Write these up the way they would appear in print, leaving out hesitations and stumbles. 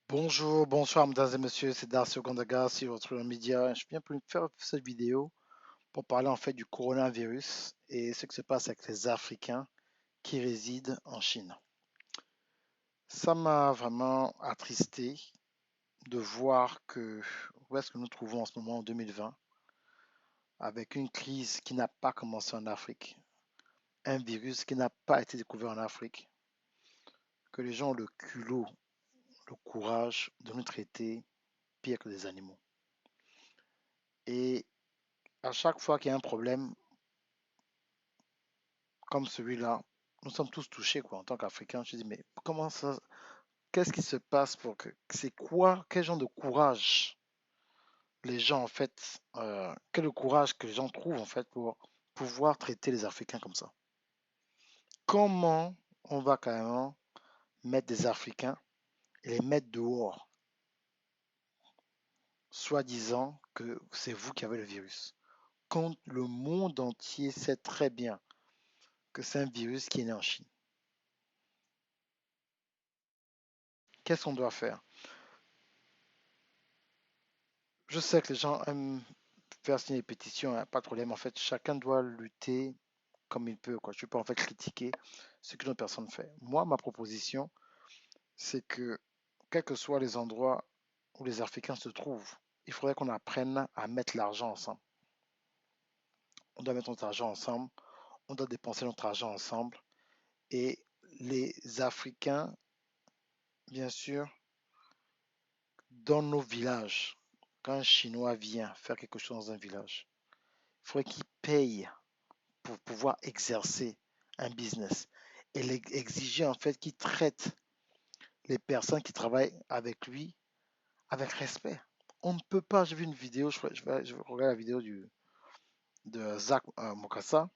Bonjour, bonsoir mesdames et messieurs, c'est Darcy Ogandaga sur votre média. Je viens pour faire cette vidéo pour parler en fait du coronavirus et ce qui se passe avec les Africains qui résident en Chine. Ça m'a vraiment attristé de voir que où est-ce que nous trouvons en ce moment en 2020 avec une crise qui n'a pas commencé en Afrique, un virus qui n'a pas été découvert en Afrique, que les gens ont le culot, le courage de nous traiter pire que des animaux. Et à chaque fois qu'il y a un problème, comme celui-là, nous sommes tous touchés quoi, en tant qu'Africains. Je dis, mais comment ça, qu'est-ce qui se passe pour que, c'est quoi, quel genre de courage les gens en fait, quel est le courage que les gens trouvent en fait pour pouvoir traiter les Africains comme ça? Comment on va carrément mettre des Africains et les mettre dehors, soi-disant que c'est vous qui avez le virus, quand le monde entier sait très bien que c'est un virus qui est né en Chine? Qu'est-ce qu'on doit faire? Je sais que les gens aiment faire signer des pétitions, hein, pas de problème. En fait, chacun doit lutter comme il peut, quoi. Je ne peux pas en fait critiquer ce qu'une autre personne fait. Moi, ma proposition, c'est que, quels que soient les endroits où les Africains se trouvent, il faudrait qu'on apprenne à mettre l'argent ensemble. On doit mettre notre argent ensemble, on doit dépenser notre argent ensemble. Et les Africains, bien sûr, dans nos villages, quand un Chinois vient faire quelque chose dans un village, il faudrait qu'il paye pour pouvoir exercer un business et exiger en fait qu'il traite les personnes qui travaillent avec lui avec respect. On ne peut pas, j'ai vu une vidéo, je regarde la vidéo de Zach Mokassa,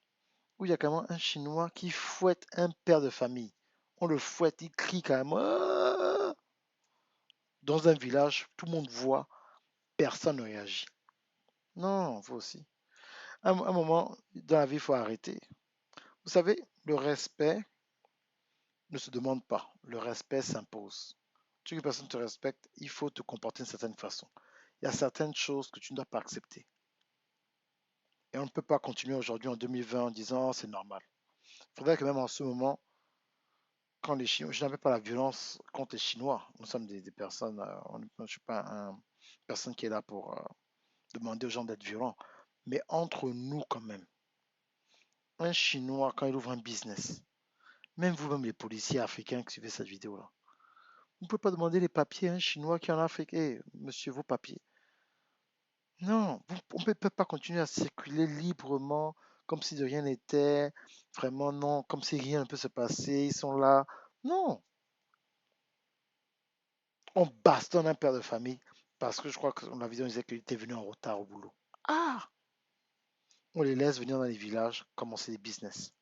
où il y a carrément un Chinois qui fouette un père de famille. On le fouette, il crie carrément. Ah, dans un village, tout le monde voit, personne ne réagit. Non, vous aussi. Un moment, dans la vie, il faut arrêter. Vous savez, le respect ne se demande pas. Le respect s'impose. Si une personne te respecte, il faut te comporter d'une certaine façon. Il y a certaines choses que tu ne dois pas accepter. Et on ne peut pas continuer aujourd'hui en 2020 en disant oh, c'est normal. Il faudrait que même en ce moment, quand les Chinois, je n'avais pas la violence contre les Chinois. Nous sommes des personnes, je ne suis pas une personne qui est là pour demander aux gens d'être violents. Mais entre nous quand même, un Chinois, quand il ouvre un business, même vous-même les policiers africains qui suivez cette vidéo-là, vous ne pouvez pas demander les papiers à un Chinois qui est en Afrique. Eh, monsieur, vos papiers. Non, on ne peut pas continuer à circuler librement comme si de rien n'était. Vraiment, non, comme si rien ne peut se passer. Ils sont là. Non, on bastonne un père de famille parce que je crois que la vidéo disait qu'il était venu en retard au boulot. Ah, on les laisse venir dans les villages, commencer des business.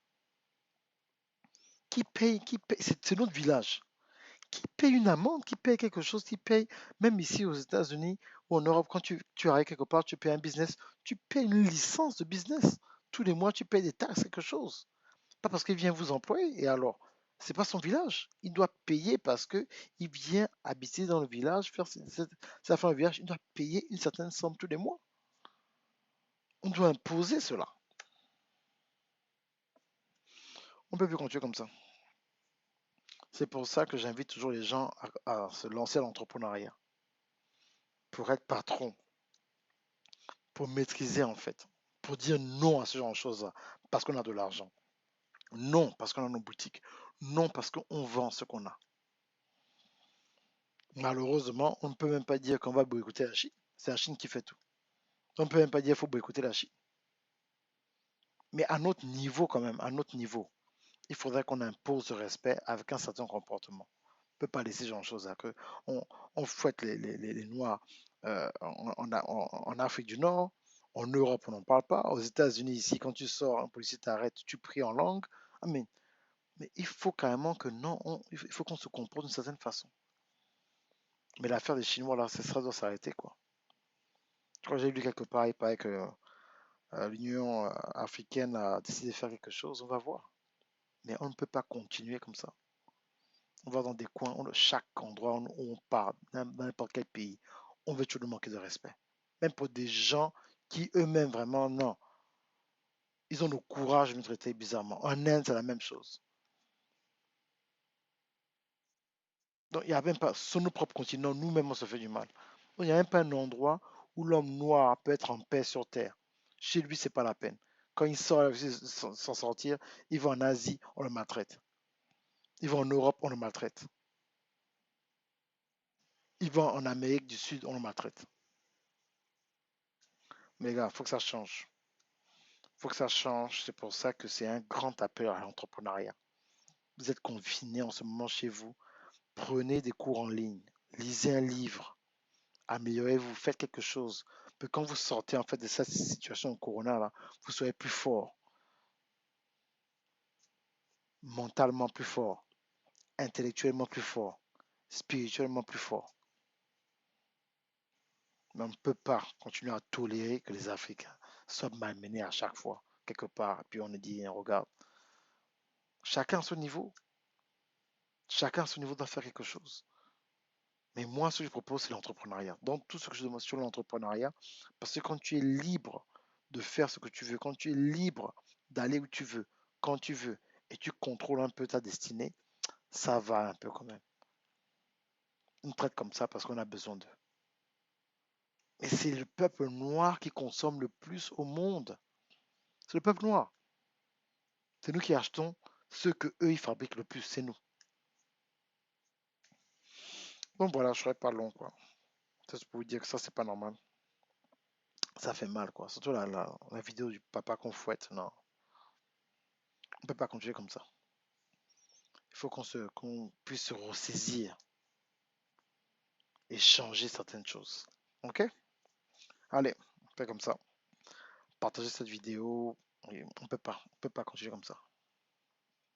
Qui paye, c'est notre village. Qui paye une amende, qui paye quelque chose, qui paye, même ici aux États-Unis ou en Europe, quand tu arrives quelque part, tu payes un business, tu payes une licence de business. Tous les mois, tu payes des taxes, quelque chose. Pas parce qu'il vient vous employer. Et alors, c'est pas son village. Il doit payer parce que il vient habiter dans le village, faire sa fin au village. Il doit payer une certaine somme tous les mois. On doit imposer cela. On ne peut plus continuer comme ça. C'est pour ça que j'invite toujours les gens à se lancer à l'entrepreneuriat, pour être patron, pour maîtriser en fait, pour dire non à ce genre de choses-là, parce qu'on a de l'argent. Non parce qu'on a nos boutiques. Non parce qu'on vend ce qu'on a. Malheureusement, on ne peut même pas dire qu'on va boycotter la Chine. C'est la Chine qui fait tout. On ne peut même pas dire qu'il faut boycotter la Chine. Mais à notre niveau quand même, à notre niveau, il faudrait qu'on impose ce respect avec un certain comportement. On ne peut pas laisser ce genre de choses là. Que on fouette les Noirs en Afrique du Nord, en Europe on n'en parle pas, aux États-Unis ici quand tu sors, un policier t'arrête, tu pries en langue. Ah, mais il faut carrément que non, il faut qu'on se comporte d'une certaine façon. Mais l'affaire des Chinois là, ça doit s'arrêter quoi. Je crois que j'ai lu quelque part, il paraît que l'Union africaine a décidé de faire quelque chose, on va voir. Mais on ne peut pas continuer comme ça. On va dans des coins, chaque endroit où on part, dans n'importe quel pays, on veut toujours manquer de respect. Même pour des gens qui eux-mêmes, vraiment, non. Ils ont le courage de nous traiter bizarrement. En Inde, c'est la même chose. Donc, il n'y a même pas, sur nos propres continents, nous-mêmes, on se fait du mal. Donc, il n'y a même pas un endroit où l'homme noir peut être en paix sur Terre. Chez lui, c'est pas la peine. Quand il sort s'en sortir, il va en Asie, on le maltraite. Il va en Europe, on le maltraite. Il va en Amérique du Sud, on le maltraite. Mais les gars, il faut que ça change. Il faut que ça change. C'est pour ça que c'est un grand appel à l'entrepreneuriat. Vous êtes confinés en ce moment chez vous. Prenez des cours en ligne. Lisez un livre. Améliorez-vous. Faites quelque chose. Que quand vous sortez en fait de cette situation de corona là, vous soyez plus fort, mentalement plus fort, intellectuellement plus fort, spirituellement plus fort. Mais on ne peut pas continuer à tolérer que les Africains soient malmenés à chaque fois, quelque part. Et puis on nous dit, regarde, chacun à son niveau. Chacun à son niveau doit faire quelque chose. Mais moi, ce que je propose, c'est l'entrepreneuriat. Donc, tout ce que je demande sur l'entrepreneuriat, parce que quand tu es libre de faire ce que tu veux, quand tu es libre d'aller où tu veux, quand tu veux, et tu contrôles un peu ta destinée, ça va un peu quand même. On traite comme ça parce qu'on a besoin d'eux. Et c'est le peuple noir qui consomme le plus au monde. C'est le peuple noir. C'est nous qui achetons ce que eux ils fabriquent le plus, c'est nous. Donc voilà, je serai pas long quoi. C'est pour vous dire que ça c'est pas normal. Ça fait mal quoi. Surtout la vidéo du papa qu'on fouette. Non, on peut pas continuer comme ça. Il faut qu'on puisse se ressaisir et changer certaines choses. Ok? Allez, on fait comme ça. Partagez cette vidéo. On peut pas continuer comme ça.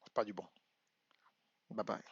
C'est pas du bon. Bye bye.